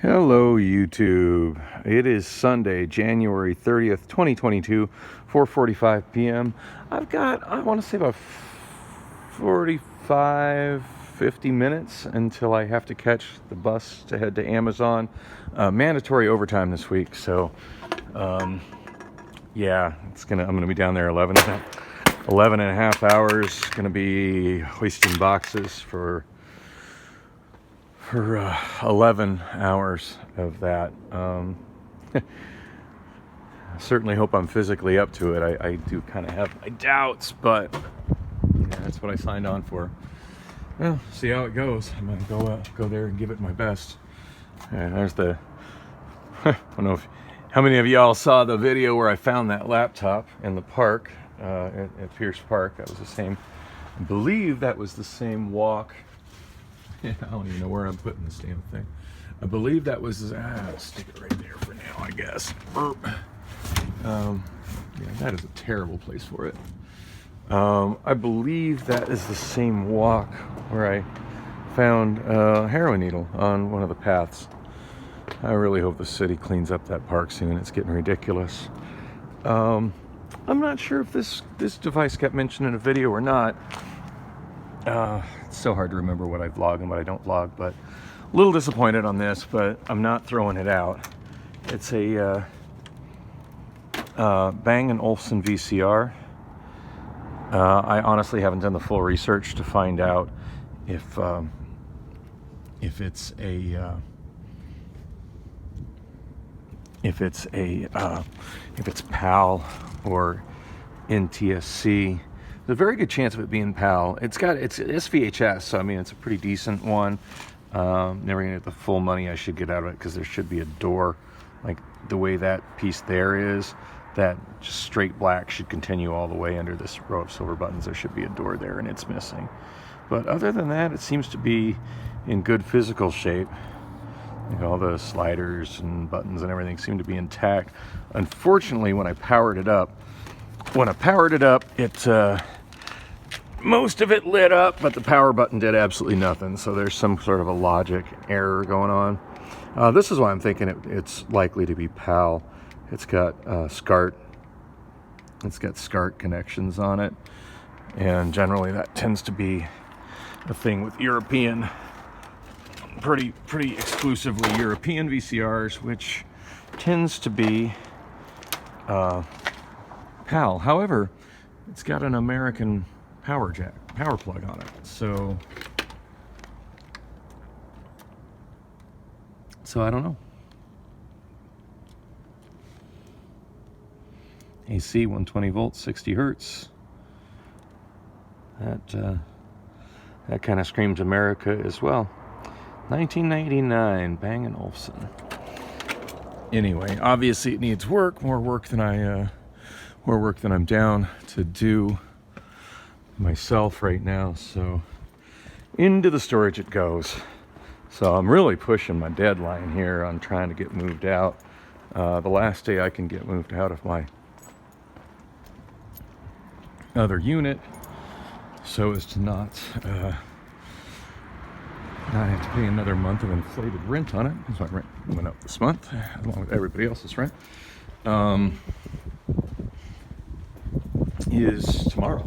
Hello YouTube. It is Sunday, January 30th, 2022, 4:45 p.m. I've got, I want to say about 50 minutes until I have to catch the bus to head to Amazon. Mandatory overtime this week, so yeah, I'm gonna be down there 11 and a half hours. Gonna be hoisting boxes for 11 hours of that. I certainly hope I'm physically up to it. I do kind of have my doubts, but yeah, that's what I signed on for. Well, see how it goes. I'm gonna go there and give it my best. And there's the I don't know how many of y'all saw the video where I found that laptop in the park at Pierce Park. That was the same, I believe that was the same walk. Yeah, I don't even know where I'm putting this damn thing. I believe that was, stick it right there for now, I guess. Yeah, that is a terrible place for it. I believe that is the same walk where I found a heroin needle on one of the paths. I really hope the city cleans up that park soon. It's getting ridiculous. I'm not sure if this device got mentioned in a video or not. It's so hard to remember what I vlog and what I don't vlog, but a little disappointed on this, but I'm not throwing it out. It's a Bang & Olufsen VCR. I honestly haven't done the full research to find out if it's PAL or NTSC. There's a very good chance of it being PAL. It's SVHS, so I mean it's a pretty decent one. Never gonna get the full money I should get out of it because there should be a door, like the way that piece there is. That just straight black should continue all the way under this row of silver buttons. There should be a door there, and it's missing. But other than that, it seems to be in good physical shape. Like all the sliders and buttons and everything seem to be intact. Unfortunately, when I powered it up, it most of it lit up, but the power button did absolutely nothing. So there's some sort of a logic error going on. This is why I'm thinking it's likely to be PAL. It's got SCART. It's got SCART connections on it, and generally that tends to be a thing with European, pretty exclusively European VCRs, which tends to be PAL. However, it's got an American power plug on it, so I don't know. AC 120 volts, 60 hertz. That kind of screams America as well. 1999, Bang & Olufsen. Anyway, obviously it needs work, more work than I'm down to do myself right now. So into the storage it goes. So I'm really pushing my deadline here on trying to get moved out. The last day I can get moved out of my other unit, so as to not have to pay another month of inflated rent on it, because my rent went up this month along with everybody else's rent, is tomorrow.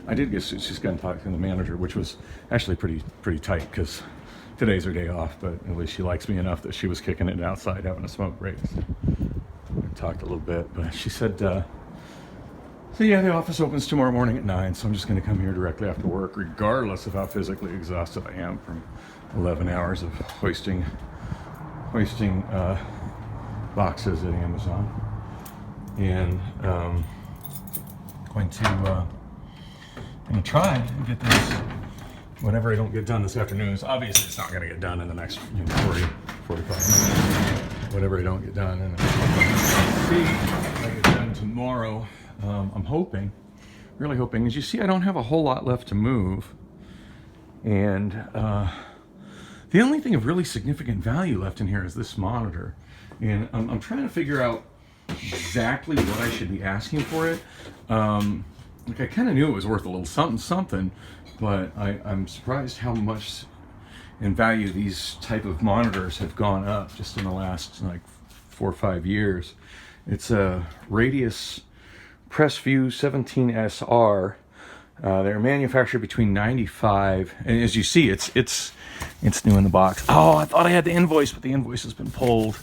I did get she's going to talk to the manager, which was actually pretty tight because today's her day off, but at least she likes me enough that she was kicking it outside having a smoke break. So we talked a little bit, but she said so yeah, the office opens tomorrow morning at 9, so I'm just going to come here directly after work, regardless of how physically exhausted I am from 11 hours of hoisting boxes at Amazon. And going to try and get this, whatever I don't get done this afternoon. So obviously it's not going to get done in the next 40, 45 minutes. Whatever I don't get done, and see if I get done tomorrow. I'm hoping, really hoping. As you see, I don't have a whole lot left to move, and the only thing of really significant value left in here is this monitor, and I'm trying to figure out exactly what I should be asking for it. Like, I kind of knew it was worth a little something, but I'm surprised how much in value. These type of monitors have gone up just in the last like 4 or 5 years. It's a Radius PressView 17SR. They're manufactured between 95, and as you see, it's new in the box. Oh, I thought I had the invoice, but the invoice has been pulled.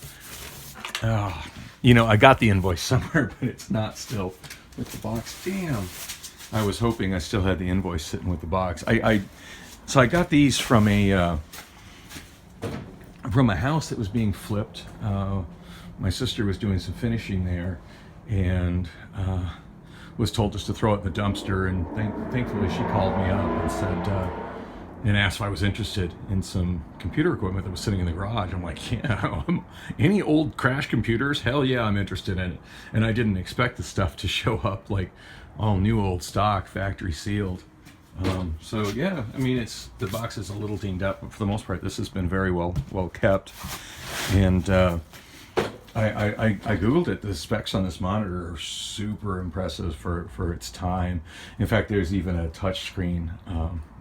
Oh, you know, I got the invoice somewhere, but it's not still with the box. Damn. I was hoping I still had the invoice sitting with the box. So I got these from a house that was being flipped. My sister was doing some finishing there, and was told just to throw it in the dumpster. And thankfully, she called me up and said, and asked if I was interested in some computer equipment that was sitting in the garage. I'm like, yeah, any old crash computers? Hell yeah, I'm interested in it. And I didn't expect the stuff to show up like all new old stock, factory sealed. So yeah, I mean, the box is a little dinged up, but for the most part, this has been very well kept. And I googled it. The specs on this monitor are super impressive for its time. In fact, there's even a touchscreen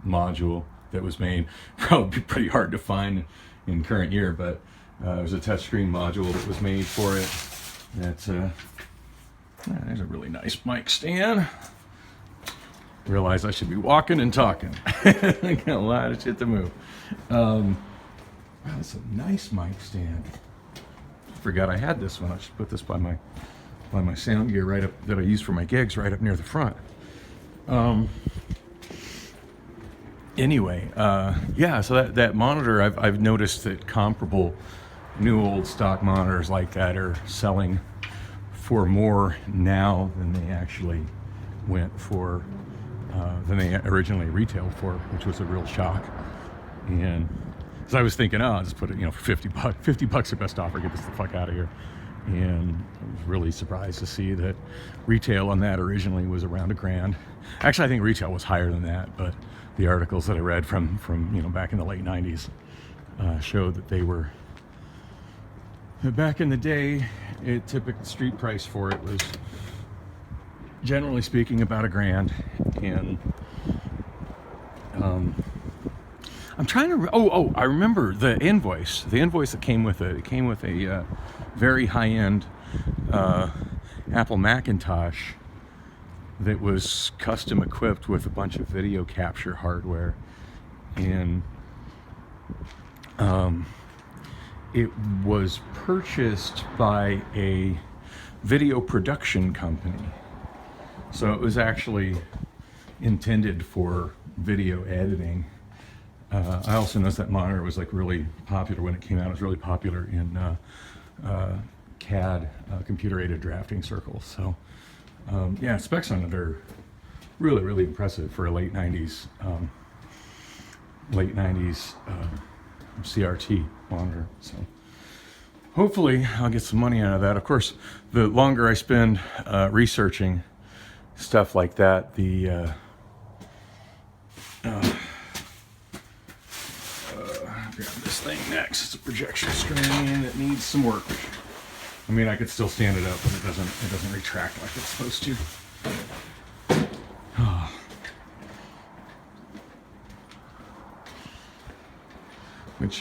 module that was made. Probably pretty hard to find in current year, but there's a touchscreen module that was made for it. That's there's a really nice mic stand. Realize I should be walking and talking. I got a lot of shit to move. Wow, that's a nice mic stand. Forgot I had this one. I should put this by my sound gear right up that I use for my gigs, right up near the front. Anyway, yeah. So that monitor, I've noticed that comparable new old stock monitors like that are selling for more now than they actually went for, than they originally retailed for, which was a real shock. And so I was thinking, oh, I'll just put it, for $50. $50 your best offer, get this the fuck out of here. And I was really surprised to see that retail on that originally was around $1,000. Actually, I think retail was higher than that, but the articles that I read from back in the late 90s showed that they were, back in the day, typical street price for it was, generally speaking, about $1,000. And I'm trying to. I remember the invoice. The invoice that came with it. It came with a very high-end Apple Macintosh that was custom equipped with a bunch of video capture hardware, and it was purchased by a video production company. So it was actually intended for video editing. I also noticed that monitor was like really popular when it came out. It was really popular in CAD, computer-aided drafting circles. So yeah, specs on it are really, really impressive for a late 90s CRT monitor. So hopefully I'll get some money out of that. Of course, the longer I spend researching stuff like that, the grab this thing next. It's a projection screen that needs some work. I mean, I could still stand it up, but it doesn't retract like it's supposed to. Oh. Which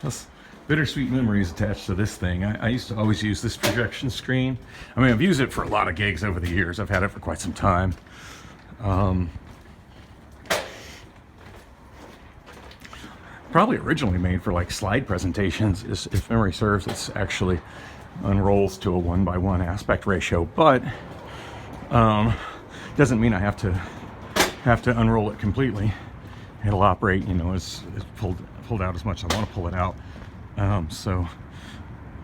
that's bittersweet memories attached to this thing. I used to always use this projection screen. I mean, I've used it for a lot of gigs over the years. I've had it for quite some time. Probably originally made for like slide presentations, if memory serves. It's actually unrolls to a 1:1 aspect ratio, but doesn't mean I have to unroll it completely. It'll operate, as pulled out as much as I want to pull it out. So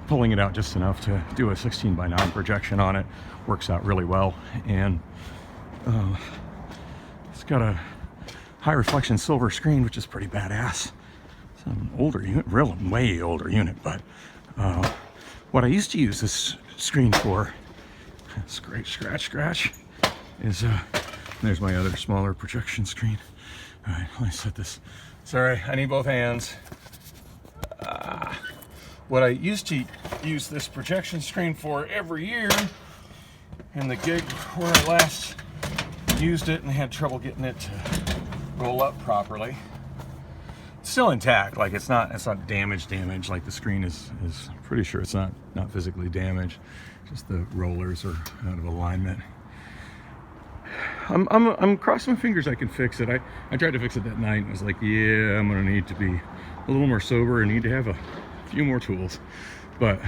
pulling it out just enough to do a 16:9 projection on it works out really well, and it's got a high reflection silver screen, which is pretty badass. It's an older unit, way older unit, but what I used to use this screen for, scratch, is there's my other smaller projection screen. All right, let me set this. Sorry, I need both hands. What I used to use this projection screen for every year, and the gig where I last used it and had trouble getting it to roll up properly. still intact. Like it's not damaged. Like the screen is pretty sure it's not physically damaged. Just the rollers are out of alignment. I'm crossing my fingers I can fix it. I tried to fix it that night and I was like, yeah, I'm gonna need to be a little more sober and need to have a few more tools. But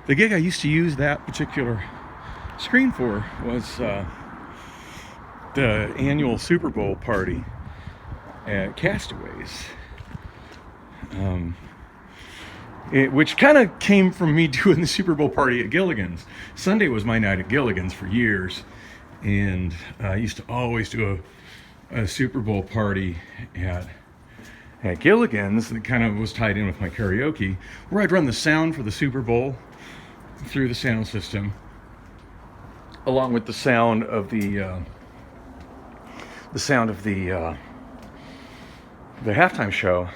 the gig I used to use that particular screen for was the annual Super Bowl party at Castaways, which kind of came from me doing the Super Bowl party at Gilligan's. Sunday was my night at Gilligan's for years, and I used to always do a Super Bowl party at Gilligan's that kind of was tied in with my karaoke, where I'd run the sound for the Super Bowl through the sound system, along with the sound of the halftime show.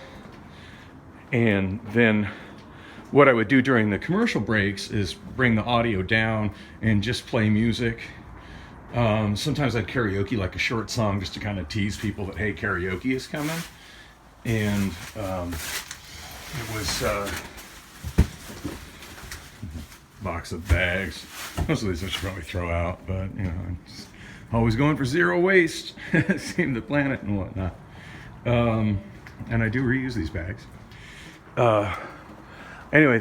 And then what I would do during the commercial breaks is bring the audio down and just play music. Sometimes I'd karaoke like a short song just to kind of tease people that, hey, karaoke is coming. And it was box of bags. Most of these I should probably throw out, but you know, I'm just always going for zero waste. Save the planet and whatnot. And I do reuse these bags. Anyway,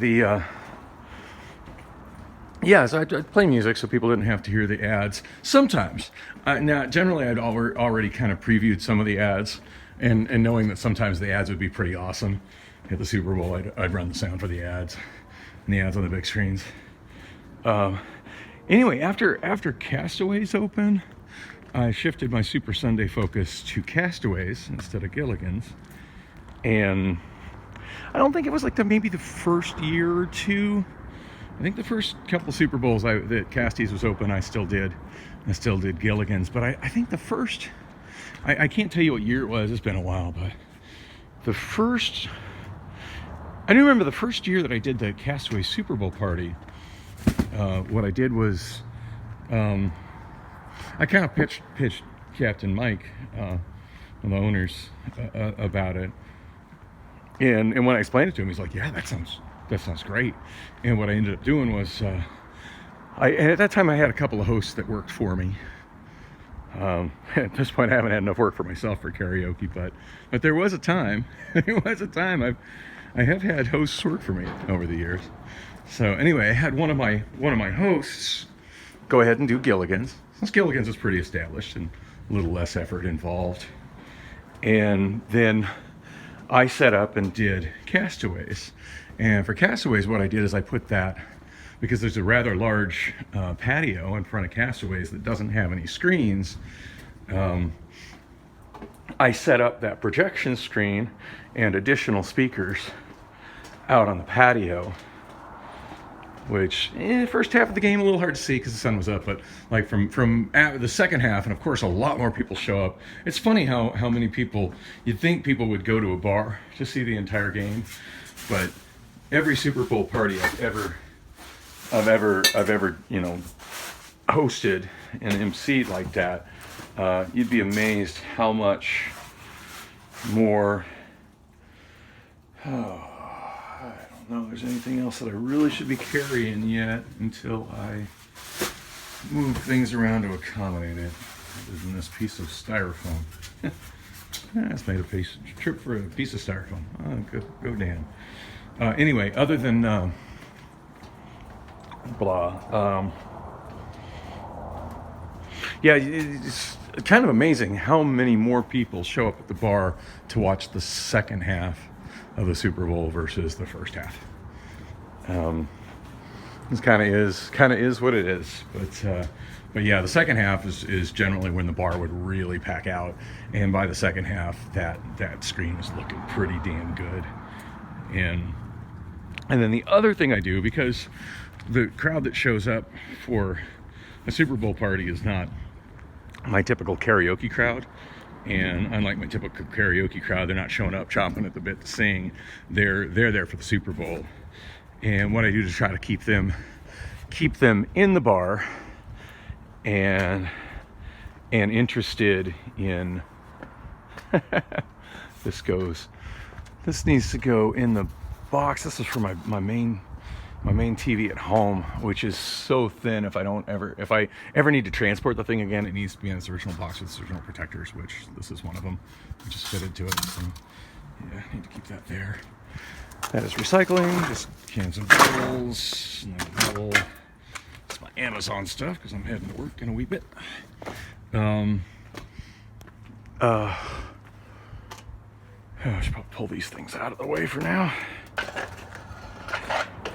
so I'd play music so people didn't have to hear the ads. Sometimes. Now, generally, I'd already kind of previewed some of the ads, and knowing that sometimes the ads would be pretty awesome. At the Super Bowl, I'd run the sound for the ads, and the ads on the big screens. Anyway, after Castaways opened, I shifted my Super Sunday focus to Castaways instead of Gilligan's. And I don't think it was like maybe the first year or two. I think the first couple Super Bowls that Castaways was open, I still did Gilligan's. But I think the first, I can't tell you what year it was, it's been a while, but I do remember the first year that I did the Castaway Super Bowl party. What I did was, I kind of pitched Captain Mike, one of the owners, about it. And when I explained it to him, he's like, yeah, that sounds great. And what I ended up doing was, and at that time I had a couple of hosts that worked for me. At this point I haven't had enough work for myself for karaoke, but there was a time, I have had hosts work for me over the years. So anyway, I had one of my hosts go ahead and do Gilligan's, since Gilligan's was pretty established and a little less effort involved. And then I set up and did Castaways. And for Castaways, what I did is I put that, because there's a rather large patio in front of Castaways that doesn't have any screens, I set up that projection screen and additional speakers out on the patio, which first half of the game a little hard to see because the sun was up, but like from the second half, and of course a lot more people show up. It's funny how many people, you'd think people would go to a bar to see the entire game, but every Super Bowl party I've ever hosted and emceed like that, you'd be amazed how much more. I don't know if there's anything else that I really should be carrying yet until I move things around to accommodate it. Other than this piece of styrofoam. That's made a trip for a piece of styrofoam. Oh, go Dan. Anyway, other than yeah, it's kind of amazing how many more people show up at the bar to watch the second half of the Super Bowl versus the first half. This kind of is what it is. But yeah, the second half is generally when the bar would really pack out, and by the second half, that screen is looking pretty damn good. And then the other thing I do, because the crowd that shows up for a Super Bowl party is not my typical karaoke crowd, and unlike my typical karaoke crowd, they're not showing up chomping at the bit to sing. They're there for the Super Bowl. And what I do to try to keep them in the bar and interested in This needs to go in the box. This is for my main TV at home, which is so thin. If I ever need to transport the thing again, it needs to be in its original box with its original protectors, which this is one of them, which is fitted to it. So yeah, I need to keep that there. That is recycling, just cans of bowls, and then it's my Amazon stuff because I'm heading to work in a wee bit. I should probably pull these things out of the way for now.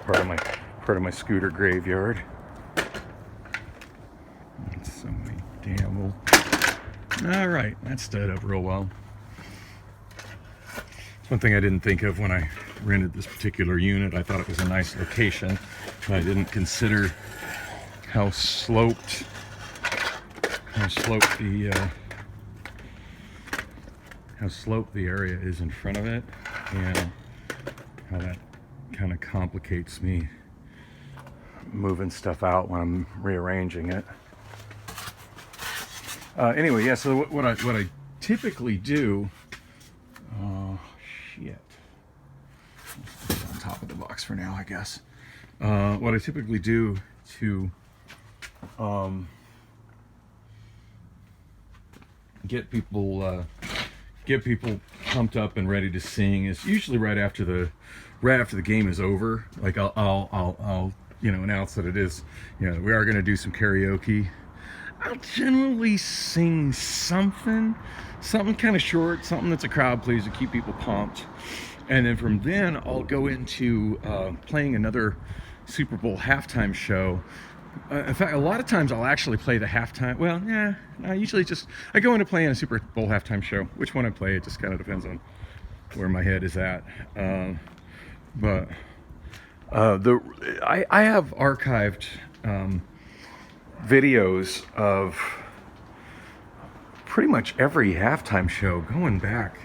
Part of my scooter graveyard. It's so many damn old. All right, that's stood up real well. One thing I didn't think of when I rented this particular unit, I thought it was a nice location, but I didn't consider how sloped the area is in front of it, and how that kind of complicates me moving stuff out when I'm rearranging it. Anyway, yeah. So what I typically do. Shit. Put it on top of the box for now, I guess. What I typically do to get people pumped up and ready to sing is usually right after the game is over. Like I'll announce that it is, we are going to do some karaoke. I'll generally sing something kind of short, something that's a crowd pleaser to keep people pumped. And then from then I'll go into playing another Super Bowl halftime show. In fact, a lot of times I'll actually play the halftime. Well, yeah, I go into playing a Super Bowl halftime show. Which one I play, it just kind of depends on where my head is at. But I have archived videos of pretty much every halftime show going back,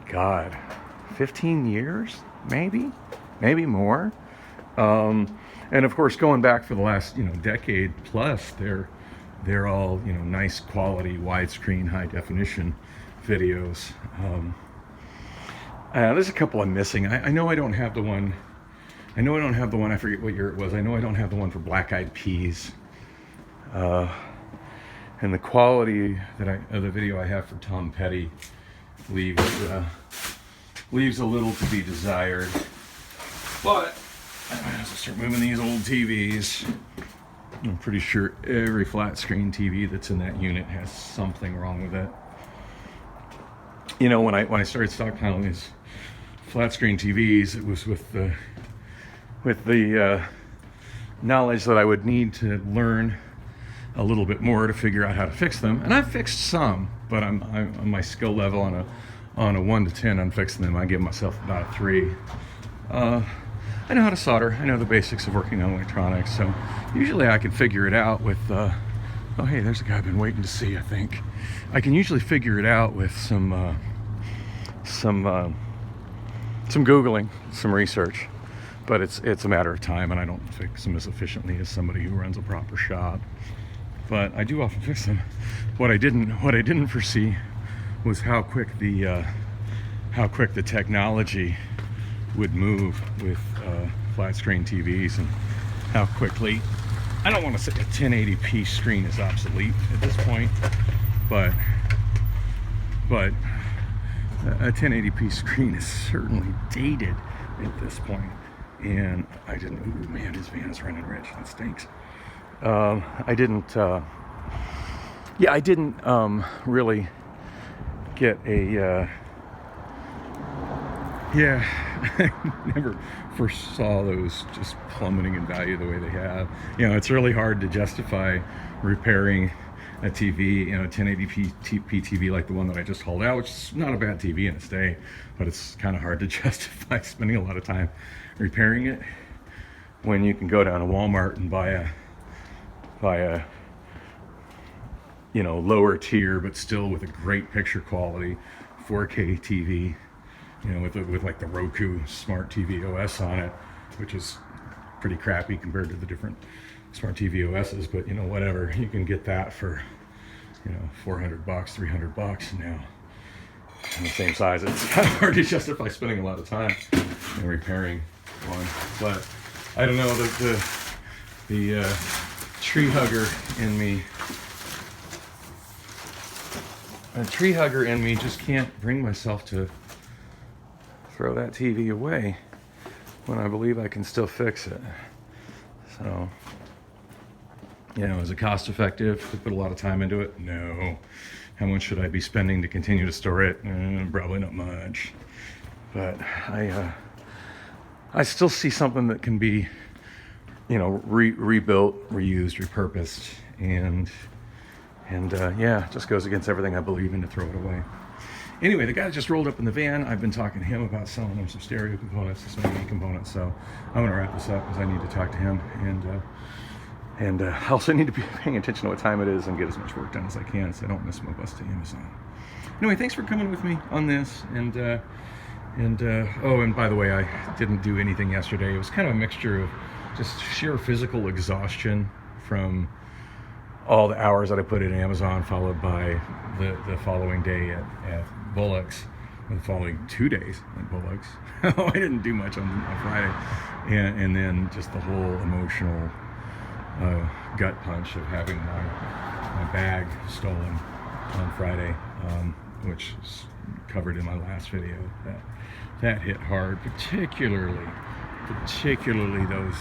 God, 15 years, maybe more. And of course, going back for the last, decade plus, they're all, nice quality, widescreen, high definition videos. There's a couple I'm missing. I know I don't have the one. I forget what year it was. I know I don't have the one for Black Eyed Peas. And the quality of the video I have for Tom Petty leaves a little to be desired. But I have to start moving these old TVs. I'm pretty sure every flat screen TV that's in that unit has something wrong with it. When I started stockpiling these flat screen TVs, it was with the knowledge that I would need to learn a little bit more to figure out how to fix them. And I've fixed some, but I'm on my skill level on a 1 to 10 on fixing them. I give myself about a 3. I know how to solder. I know the basics of working on electronics, so usually I can figure it out with oh hey, there's a guy I've been waiting to see. I think I can usually figure it out with some Googling, some research. But it's a matter of time, and I don't fix them as efficiently as somebody who runs a proper shop. But I do often fix them. What I didn't foresee was how quick the technology would move with flat screen TVs, and how quickly. I don't want to say a 1080p screen is obsolete at this point, but a 1080p screen is certainly dated at this point. And I didn't. Ooh, man, his van is running rich. That stinks. I didn't really get a. I never foresaw those just plummeting in value the way they have. It's really hard to justify repairing a TV, 1080p TV like the one that I just hauled out, which is not a bad TV in its day, but it's kind of hard to justify spending a lot of time repairing it when you can go down to Walmart and buy a lower tier but still with a great picture quality 4K TV, with like the Roku smart TV OS on it, which is pretty crappy compared to the different smart TV OSs, but whatever, you can get that for $400, $300 now. in the same size. It's kind of hard to justify spending a lot of time in repairing one. But I don't know, the tree hugger in me. A tree hugger in me just can't bring myself to throw that TV away when I believe I can still fix it. So, you know, is it cost effective to put a lot of time into it? No. How much should I be spending to continue to store it? Probably not much. But I still see something that can be, you know, rebuilt, reused, repurposed, and yeah, it just goes against everything I believe in to throw it away. Anyway, the guy just rolled up in the van. I've been talking to him about selling him some stereo components, some MIDI components. So I'm going to wrap this up because I need to talk to him, and I also need to be paying attention to what time it is and get as much work done as I can so I don't miss my bus to Amazon. Anyway, thanks for coming with me on this. And by the way, I didn't do anything yesterday. It was kind of a mixture of just sheer physical exhaustion from all the hours that I put in Amazon, followed by the following day at Bullock's, or the following 2 days at Bullock's. I didn't do much on Friday, and then just the whole emotional gut punch of having my bag stolen on Friday, which is covered in my last video. That hit hard, particularly those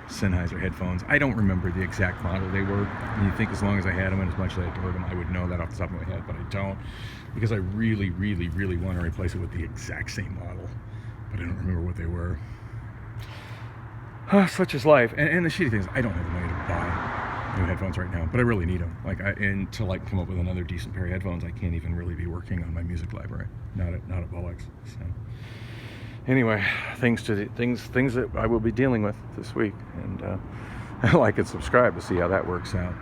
Sennheiser headphones. I don't remember the exact model they were. You think as long as I had them and as much as I adored them, I would know that off the top of my head, but I don't, because I really want to replace it with the exact same model, but I don't remember what they were. Such is life. And the shitty thing is, I don't have the money to buy new headphones right now, but I really need them. Until I come up with another decent pair of headphones, I can't even really be working on my music library. Not at Bullock's. So. Anyway, things that I will be dealing with this week, and like and subscribe to see how that works out.